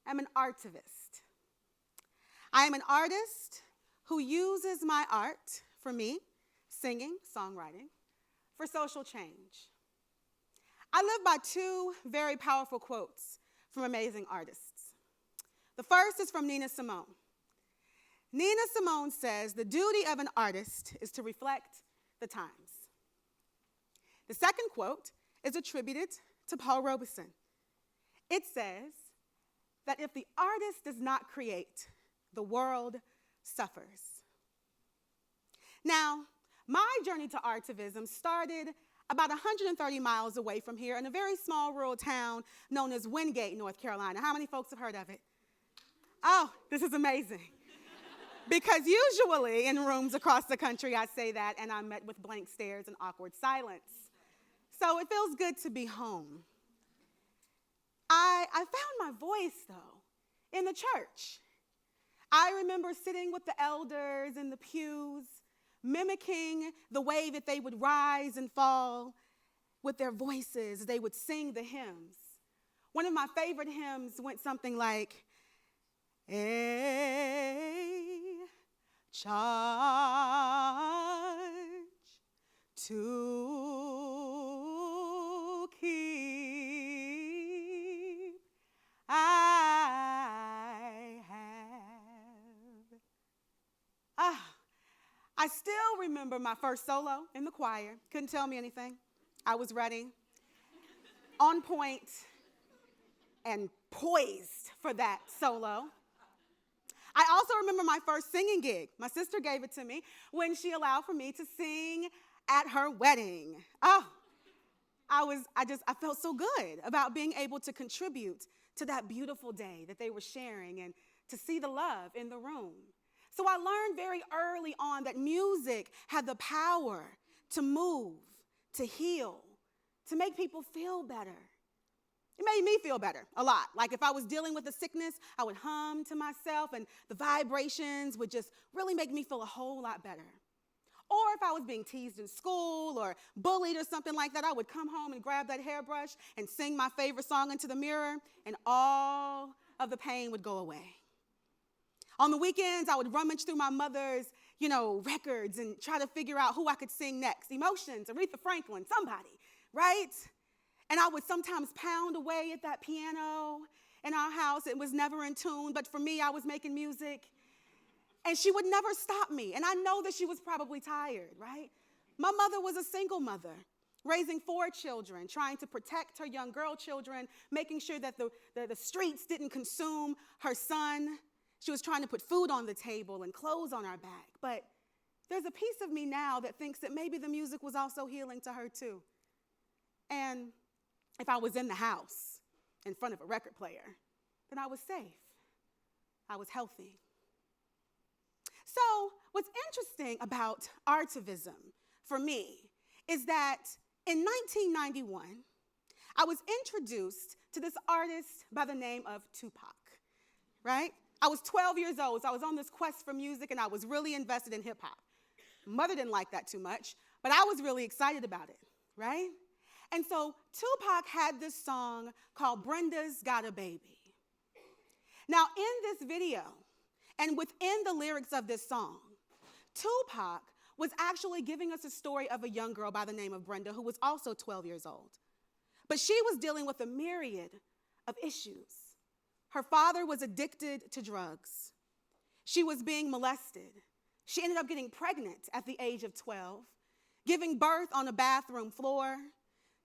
am an artivist. I am an artist who uses my art, for me, singing, songwriting, for social change. I live by two very powerful quotes from amazing artists. The first is from Nina Simone. Nina Simone says, "The duty of an artist is to reflect the times." The second quote is attributed to Paul Robeson. It says that if the artist does not create, the world suffers. Now, my journey to artivism started about 130 miles away from here in a very small rural town known as Wingate, North Carolina. How many folks have heard of it? Oh, this is amazing. Because usually in rooms across the country, I say that and I'm met with blank stares and awkward silence. So it feels good to be home. I found my voice, though, in the church. I remember sitting with the elders in the pews, mimicking the way that they would rise and fall with their voices. They would sing the hymns. One of my favorite hymns went something like, "A charge to keep I have." I still remember my first solo in the choir. Couldn't tell me anything. I was ready, on point, and poised for that solo. I also remember my first singing gig. My sister gave it to me when she allowed for me to sing at her wedding. I felt so good about being able to contribute to that beautiful day that they were sharing and to see the love in the room. So I learned very early on that music had the power to move, to heal, to make people feel better. It made me feel better a lot. Like if I was dealing with a sickness, I would hum to myself and the vibrations would just really make me feel a whole lot better. Or if I was being teased in school or bullied or something like that, I would come home and grab that hairbrush and sing my favorite song into the mirror and all of the pain would go away. On the weekends, I would rummage through my mother's, records and try to figure out who I could sing next. Emotions, Aretha Franklin, somebody, right? And I would sometimes pound away at that piano in our house. It was never in tune, but for me, I was making music. And she would never stop me. And I know that she was probably tired, right? My mother was a single mother, raising 4 children, trying to protect her young girl children, making sure that the streets didn't consume her son. She was trying to put food on the table and clothes on our back. But there's a piece of me now that thinks that maybe the music was also healing to her too. And if I was in the house in front of a record player, then I was safe. I was healthy. So what's interesting about artivism for me is that in 1991, I was introduced to this artist by the name of Tupac, right? I was 12 years old, so I was on this quest for music, and I was really invested in hip-hop. Mother didn't like that too much, but I was really excited about it, right? And so Tupac had this song called "Brenda's Got a Baby." Now, in this video, and within the lyrics of this song, Tupac was actually giving us a story of a young girl by the name of Brenda who was also 12 years old. But she was dealing with a myriad of issues. Her father was addicted to drugs. She was being molested. She ended up getting pregnant at the age of 12, giving birth on a bathroom floor.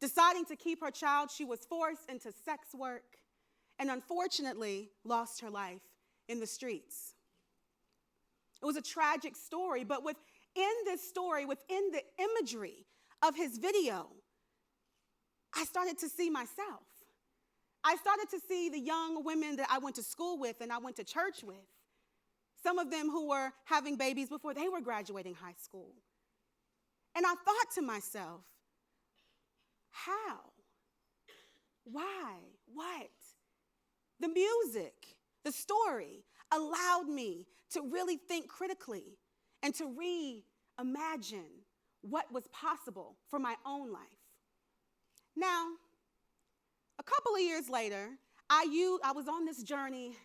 Deciding to keep her child, she was forced into sex work and unfortunately lost her life in the streets. It was a tragic story, but within this story, within the imagery of his video, I started to see myself. I started to see the young women that I went to school with and I went to church with. Some of them who were having babies before they were graduating high school. And I thought to myself, how? Why? What? The music, the story allowed me to really think critically and to reimagine what was possible for my own life. Now, a couple of years later, I was on this journey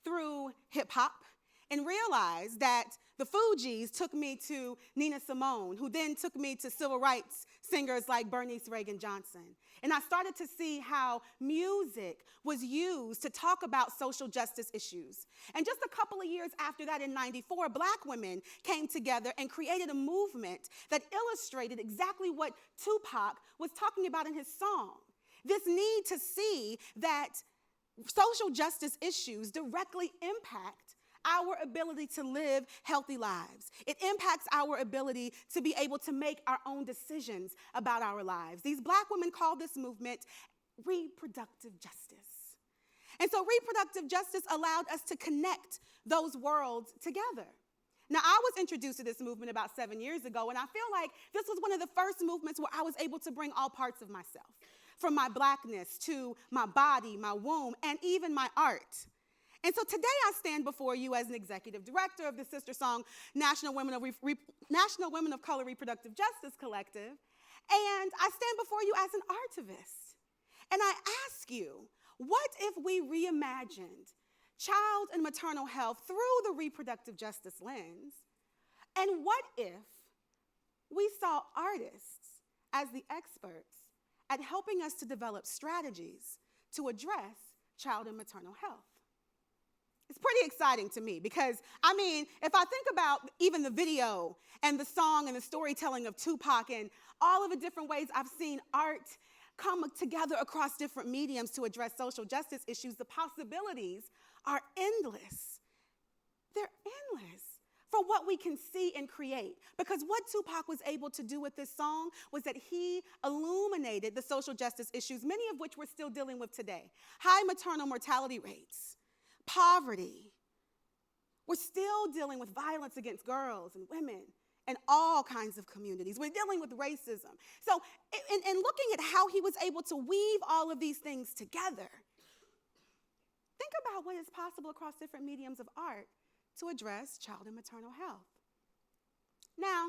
through hip hop and realized that the Fugees took me to Nina Simone, who then took me to civil rights singers like Bernice Reagan Johnson. And I started to see how music was used to talk about social justice issues. And just a couple of years after that, in '94, Black women came together and created a movement that illustrated exactly what Tupac was talking about in his song. This need to see that social justice issues directly impact our ability to live healthy lives. It impacts our ability to be able to make our own decisions about our lives. These Black women call this movement reproductive justice. And so reproductive justice allowed us to connect those worlds together. Now, I was introduced to this movement about 7 years ago, and I feel like this was one of the first movements where I was able to bring all parts of myself, from my Blackness to my body, my womb, and even my art. And so today I stand before you as an executive director of the SisterSong National Women of Color Reproductive Justice Collective, and I stand before you as an artivist. And I ask you, what if we reimagined child and maternal health through the reproductive justice lens? And what if we saw artists as the experts at helping us to develop strategies to address child and maternal health? It's pretty exciting to me because, if I think about even the video and the song and the storytelling of Tupac and all of the different ways I've seen art come together across different mediums to address social justice issues, the possibilities are endless. They're endless for what we can see and create. Because what Tupac was able to do with this song was that he illuminated the social justice issues, many of which we're still dealing with today. High maternal mortality rates, poverty. We're still dealing with violence against girls and women and all kinds of communities. We're dealing with racism. So in looking at how he was able to weave all of these things together, think about what is possible across different mediums of art to address child and maternal health. Now,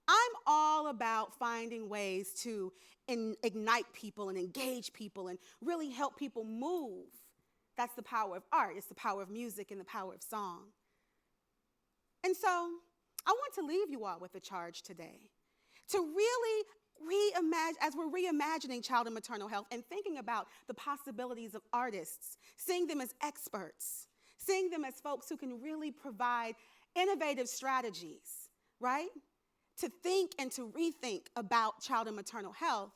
I'm all about finding ways to ignite people and engage people and really help people move. That's the power of art. It's the power of music and the power of song. And so I want to leave you all with a charge today to really reimagine, as we're reimagining child and maternal health and thinking about the possibilities of artists, seeing them as experts, seeing them as folks who can really provide innovative strategies, right? To think and to rethink about child and maternal health.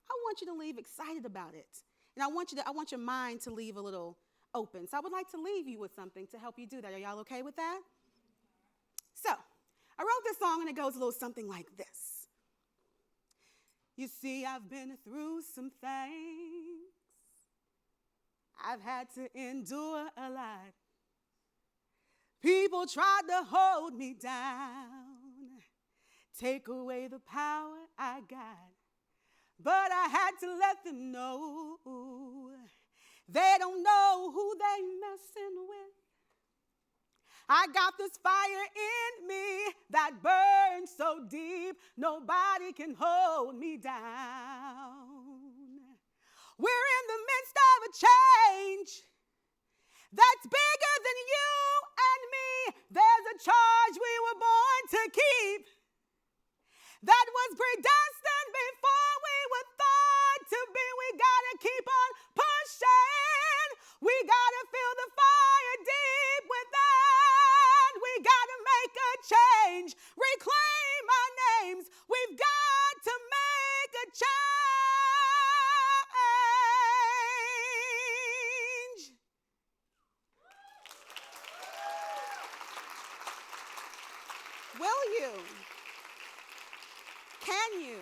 I want you to leave excited about it. And I want your mind to leave a little open. So I would like to leave you with something to help you do that. Are y'all okay with that? So I wrote this song and it goes a little something like this. You see, I've been through some things. I've had to endure a lot. People tried to hold me down, take away the power I got. But I had to let them know they don't know who they messing with. I got this fire in me that burns so deep, nobody can hold me down. We're in the midst of a change that's bigger than you and me. There's a charge we were born to keep that was predestined before we were thought to be. We gotta keep on pushing. We gotta feel the fire deep within. We gotta make a change, reclaim our names. We've got to make a change. Will you? Can you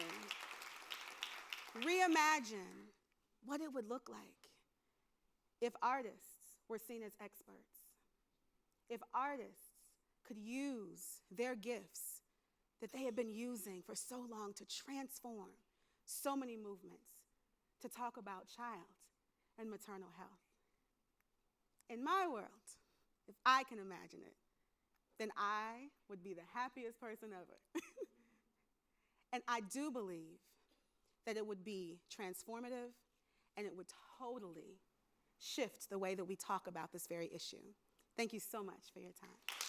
reimagine what it would look like if artists were seen as experts? If artists could use their gifts that they have been using for so long to transform so many movements to talk about child and maternal health. In my world, if I can imagine it, then I would be the happiest person ever. And I do believe that it would be transformative and it would totally shift the way that we talk about this very issue. Thank you so much for your time.